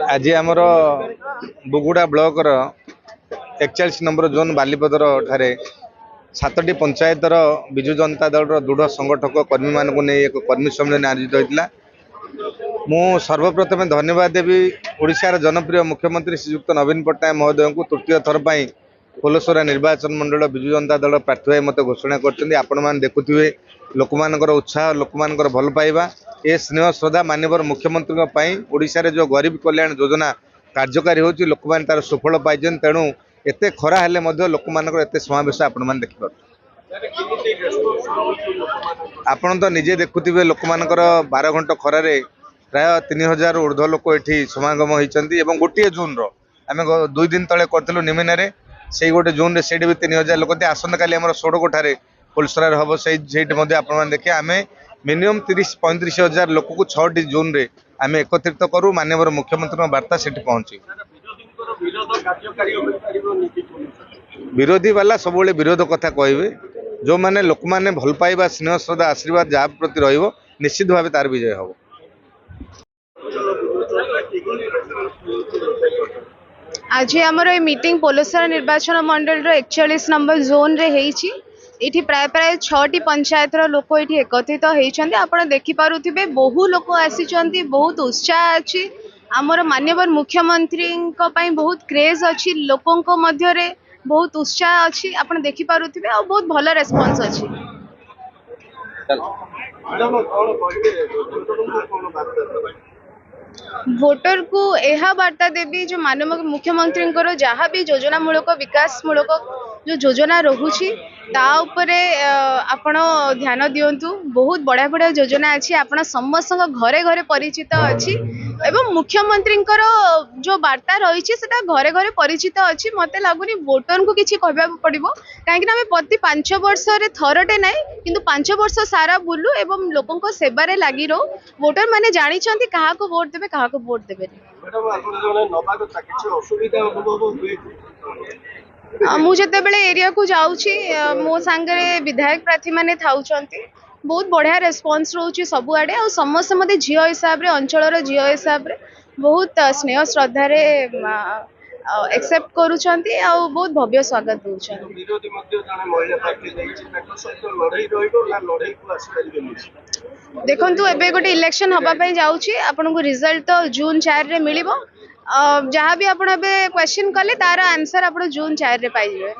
आज आमर Buguda block 41 number zone Balipadar ठारे 7टी पंचायतर विजु जनता दल दृढ़ संगठक कर्मी मान नहीं एक कर्मी सम्मेलन आयोजित होता। मु सर्वप्रथम धन्यवाद देवी ओडिशार जनप्रिय मुख्यमंत्री श्रीयुक्त नवीन पट्टनायक महोदय को तृतीय थर पर फुलसरा निर्वाचन मंडल विजु जनता दल प्रार्थी भाई मत घोषणा कर देखुए लोक उत्साह लोक भल पाइबा ए स्नेह श्रद्धा मानवर मुख्यमंत्री ओडिशा रे जो गरीब कल्याण योजना कार्यकारी होची लोक मान तार सुफल पाइजन। तेणु एते खरा हेले मध्य लोक मानकर एते समावेश आपण मान देखिपार आपण तो निजे देखुथिबे लोक मानकर 12 घंटा खरा रे प्राय 3000 ऊर्ध्व लोक एठी समागम होइचंती एवं गोटे जून रो आमे 2 दिन तळे करथिलु निमिना रे सेई गोटे जून रे सेडी भी 3000 लोक ते आसंत काली हमर सोडकोठारे फुलसरा हबो सेठी मध्ये आपण मान देखि आमे मिनिमम 30-35 हजार लोक को 6 जून रे आमे एकत्रित करू माननीय मुख्यमंत्री वार्ता सेठी पहुंची। विरोधी वाला सब विरोध कथा कहबे जो माने लोक माने भल पाइबा स्नेह श्रद्धा आशीर्वाद जहाँ प्रति रहिबो निश्चित भाव तार विजय हबो। आज आमर ए मीटिंग पोलसरा निर्वाचन मंडल 41 नंबर जोन रे हेइची। इठी प्राय प्राय 6टी पंचायतर लोक इठी एकत्रित होइछन्ती। आपण देखि पारुथिबे बहु लोक आसीचन्ती, बहुत उत्साह अछि। आमर माननीय मुख्यमंत्री को पई बहुत क्रेज अछि, लोकों को मध्य रे बहुत उत्साह अछि। आपण देखि पारुथिबे आ बहुत भलो रेस्पॉन्स अछि। वोटर को यह वार्ता देवी जो माननीय मुख्यमंत्री जहाँ भी योजना मूलक विकास मूलक जो योजना रोची ताऊपरे आपण ध्यान दिंतु। बहुत बढ़िया बढ़िया योजना अच्छी, आपण समस्त घरे घरे परिचित अच्छी एवं मुख्यमंत्री जो वार्ता रही है घरे घरे परिचित अच्छी। मत लगुनि वोटर को किसी कहबा पड़ो कहीं प्रति 5 वर्ष थरटे ना कि 5 वर्ष सारा बुलू एवं लोकों सेवारे लगी रो। वोटर माने जानी क्या वोट देवे क्या वोट देवे। मुझे एरिया को जाऊँगी मो सांगे विधायक प्रार्थी माने थाउचंती, बहुत बढ़िया रेस्पॉन्स रोचे सबुआड़े आ समस्त मते झियो हिसाब रे अंचल झियो हिसाब रे बहुत स्नेह श्रद्धा रे एक्सेप्ट करूछंती आ बहुत भव्य स्वागत दउछन। देखंतु एबे गोटे इलेक्शन हबा पई जाउची, आपन को रिजल्ट तो जून 4 रे मिलिबो। जहाँ भी आप क्वेश्चन कले तार आंसर आप जून 4 रे पाइबे।